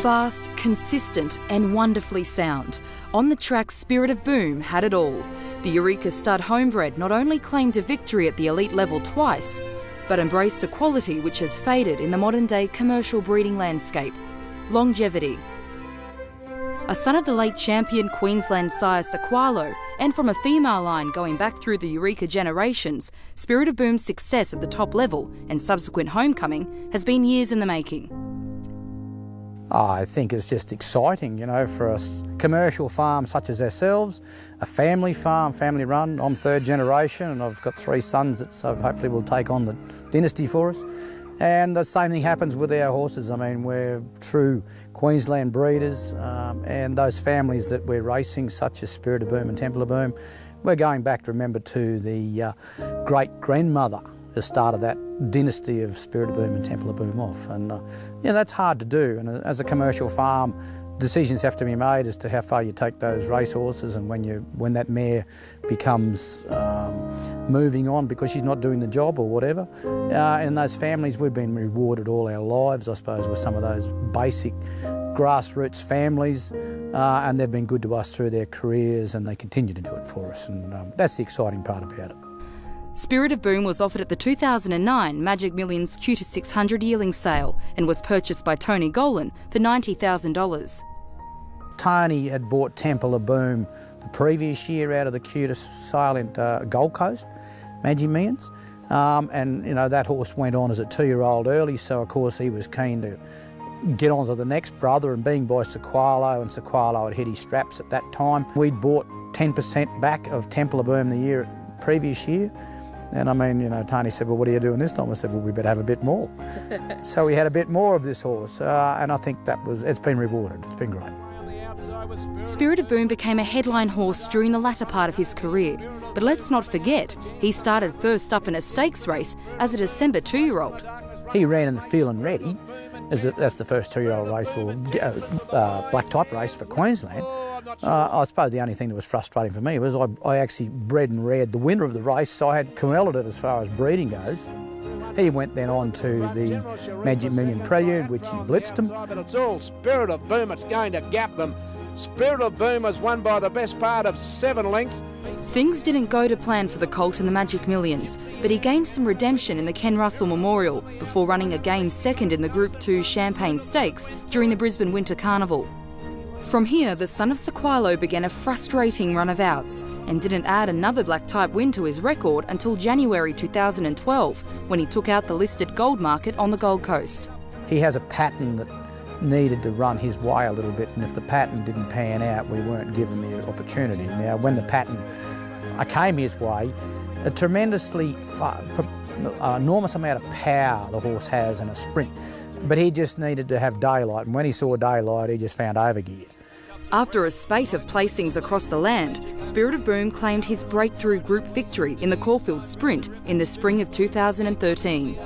Fast, consistent and wonderfully sound. On the track, Spirit of Boom had it all. The Eureka Stud homebred not only claimed a victory at the elite level twice, but embraced a quality which has faded in the modern-day commercial breeding landscape: longevity. A son of the late champion Queensland sire Sequalo, and from a female line going back through the Eureka generations, Spirit of Boom's success at the top level and subsequent homecoming has been years in the making. I think it's just exciting, for a commercial farm such as ourselves, a family farm, family run. I'm third generation and I've got 3 sons that so hopefully will take on the dynasty for us. And the same thing happens with our horses. I mean, we're true Queensland breeders, and those families that we're racing, such as Spirit of Boom and Temple of Boom, we're going back, remember, to the great-grandmother the start of that dynasty of Spirit of Boom and Temple of Boom off. And that's hard to do. And as a commercial farm, decisions have to be made as to how far you take those racehorses, and when that mare becomes moving on because she's not doing the job or whatever. In those families, we've been rewarded all our lives, I suppose, with some of those basic grassroots families, and they've been good to us through their careers, and they continue to do it for us, and that's the exciting part about it. Spirit of Boom was offered at the 2009 Magic Millions Q600 yearling sale and was purchased by Tony Golan for $90,000. Tony had bought Temple of Boom the previous year out of the Stallion Gold Coast Magic Millions, and that horse went on as a 2-year-old early, so of course he was keen to get on to the next brother, and being by Sequalo, and Sequalo had hit his straps at that time. We'd bought 10% back of Temple of Boom the previous year. And I mean, Tony said, well, what are you doing this time? I said, well, we better have a bit more. So we had a bit more of this horse, and I think it's been rewarded. It's been great. Spirit of Boom became a headline horse during the latter part of his career. But let's not forget, he started first up in a stakes race as a December 2-year-old. He ran in the Feelin' Ready. That's the first 2-year-old race, or black type race for Queensland. I suppose the only thing that was frustrating for me was I actually bred and reared the winner of the race, so I had corralled it as far as breeding goes. He went then on to the Magic Million Prelude, which he blitzed him. But it's all Spirit of Boom that's going to gap them. Spirit of Boom has won by the best part of 7 lengths. Things didn't go to plan for the colt in the Magic Millions, but he gained some redemption in the Ken Russell Memorial before running a game second in the Group 2 Champagne Stakes during the Brisbane Winter Carnival. From here, the son of Sequalo began a frustrating run of outs and didn't add another black type win to his record until January 2012, when he took out the listed gold market on the Gold Coast. He has a pattern that needed to run his way a little bit, and if the pattern didn't pan out, we weren't given the opportunity. Now, when the pattern came his way, a tremendously enormous amount of power the horse has in a sprint, but he just needed to have daylight, and when he saw daylight, he just found overgear. After a spate of placings across the land, Spirit of Boom claimed his breakthrough group victory in the Caulfield Sprint in the spring of 2013.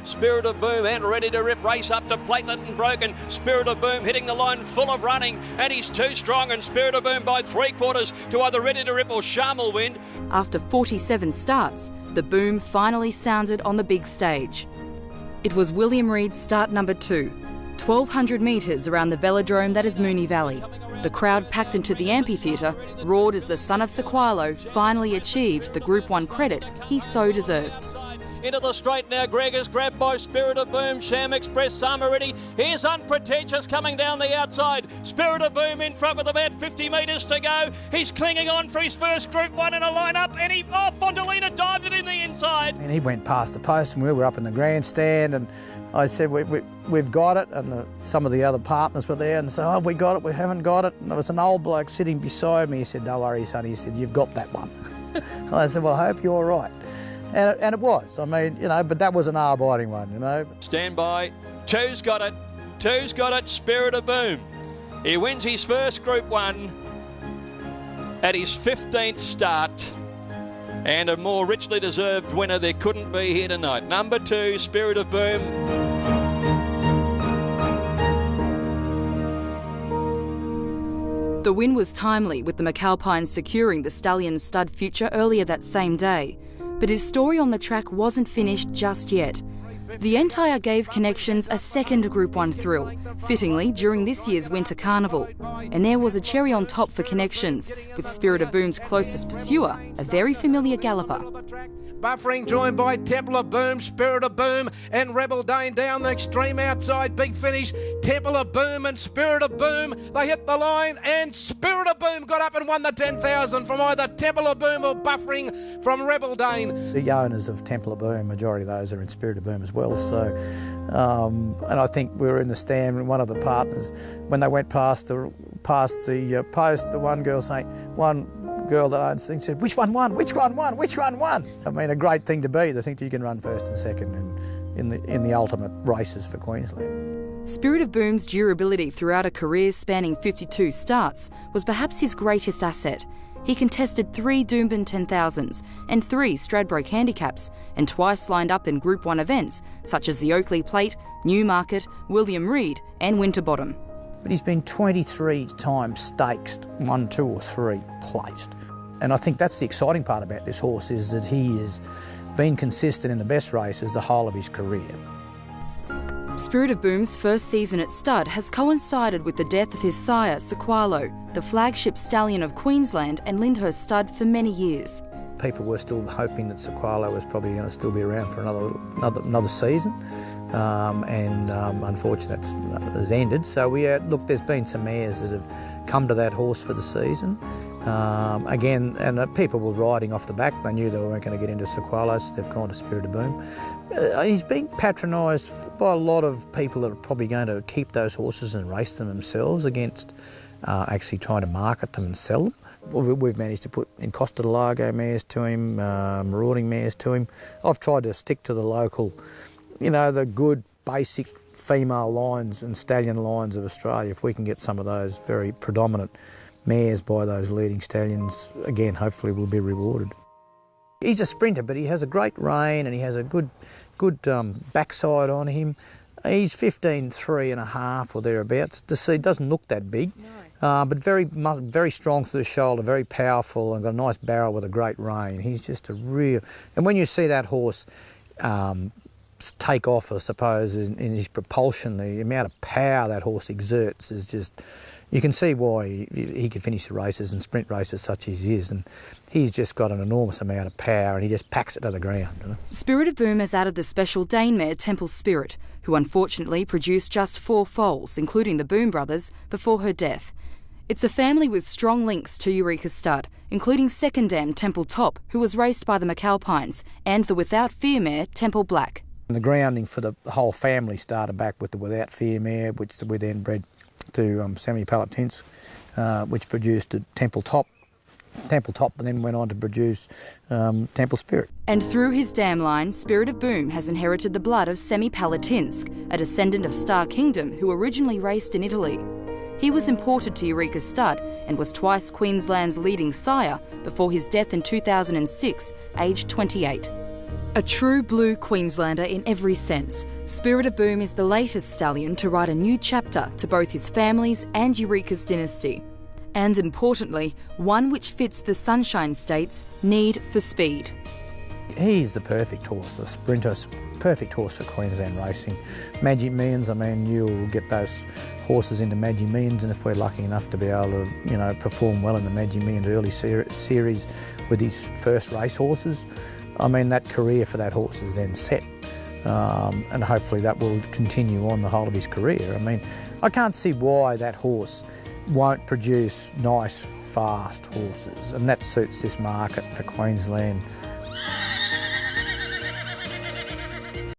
Spirit of Boom and Ready to Rip race up to Platelet and Broken. Spirit of Boom hitting the line full of running, and he's too strong, and Spirit of Boom by 3/4 to either Ready to Rip or Sharmal Wind. After 47 starts, the boom finally sounded on the big stage. It was William Reid's start number 2, 1,200 metres around the velodrome that is Moonee Valley. The crowd packed into the amphitheatre roared as the son of Sequalo finally achieved the Group 1 credit he so deserved. Into the straight now, Greg is grabbed by Spirit of Boom, Sham Express, Samariti. Here's Unpretentious coming down the outside. Spirit of Boom in front with about 50 metres to go. He's clinging on for his first Group 1 in a line-up, and Fondelina dived it in the inside. And he went past the post, and we were up in the grandstand, and I said, we've got it, and some of the other partners were there, and said, oh, we got it, we haven't got it. And there was an old bloke sitting beside me. He said, don't worry, son. He said, you've got that one. I said, well, I hope you're all right. And it was, I mean, but that was an R-biting one, Stand by. Two's got it, Spirit of Boom. He wins his first Group 1 at his 15th start, and a more richly deserved winner there couldn't be here tonight. Number 2, Spirit of Boom. The win was timely, with the McAlpine securing the Stallion stud future earlier that same day. But his story on the track wasn't finished just yet. The Entire gave Connections a second Group 1 thrill, fittingly during this year's Winter Carnival. And there was a cherry on top for Connections, with Spirit of Boom's closest pursuer, a very familiar galloper. Buffering joined by Temple of Boom, Spirit of Boom and Rebel Dane down the extreme outside. Big finish. Temple of Boom and Spirit of Boom. They hit the line and Spirit of Boom got up and won the 10,000 from either Temple of Boom or Buffering from Rebel Dane. The owners of Temple of Boom, majority of those are in Spirit of Boom as well. So, and I think we were in the stand and one of the partners, when they went past the post, the one girl saying, one girl that owns things said, which one won? Which one won? Which one won? I mean, a great thing to be, to think that you can run first and second in the ultimate races for Queensland. Spirit of Boom's durability throughout a career spanning 52 starts was perhaps his greatest asset. He contested 3 Doomben 10,000s and 3 Stradbroke handicaps, and twice lined up in Group 1 events such as the Oakley Plate, Newmarket, William Reid and Winterbottom. But he's been 23 times staked, 1, 2 or 3 placed. And I think that's the exciting part about this horse, is that he has been consistent in the best races the whole of his career. Spirit of Boom's first season at stud has coincided with the death of his sire, Sequalo, the flagship stallion of Queensland and Lyndhurst stud for many years. People were still hoping that Sequalo was probably going to still be around for another season. Unfortunately that has ended. So look, there's been some mares that have come to that horse for the season. People were riding off the back. They knew they weren't going to get into Sequalo, so they've gone to Spirit of Boom. He's been patronised by a lot of people that are probably going to keep those horses and race them themselves against actually trying to market them and sell them. We've managed to put in Costa del Lago mares to him, marauding mares to him. I've tried to stick to the local, the good basic female lines and stallion lines of Australia. If we can get some of those very predominant mares by those leading stallions, again, hopefully we'll be rewarded. He's a sprinter, but he has a great rein and he has a good backside on him. He's 15.3.5 or thereabouts. The seed doesn't look that big, but very strong through the shoulder, very powerful, and got a nice barrel with a great rein. He's just a real... And when you see that horse take off, I suppose, in his propulsion, the amount of power that horse exerts is just... You can see why he can finish the races and sprint races such as he is, and he's just got an enormous amount of power and he just packs it to the ground. Spirit of Boom has added the special Dane mare Temple Spirit, who unfortunately produced just 4 foals, including the Boom brothers, before her death. It's a family with strong links to Eureka Stud, including second dam Temple Top, who was raced by the McAlpines, and the Without Fear mare Temple Black. And the grounding for the whole family started back with the Without Fear mare, which we then bred to Sammy Palatins, which produced a Temple Top, and then went on to produce Temple Spirit. And through his dam line, Spirit of Boom has inherited the blood of Semi Palatinsk, a descendant of Star Kingdom who originally raced in Italy. He was imported to Eureka Stud and was twice Queensland's leading sire before his death in 2006, aged 28. A true blue Queenslander in every sense, Spirit of Boom is the latest stallion to write a new chapter to both his family's and Eureka's dynasty. And importantly, one which fits the Sunshine State's need for speed. He's the perfect horse, the sprinter, perfect horse for Queensland racing. Magic Millions, I mean, you'll get those horses into Magic Millions, and if we're lucky enough to be able to, perform well in the Magic Millions early series with his first race horses, I mean, that career for that horse is then set. And hopefully that will continue on the whole of his career. I mean, I can't see why that horse won't produce nice, fast horses, and that suits this market for Queensland.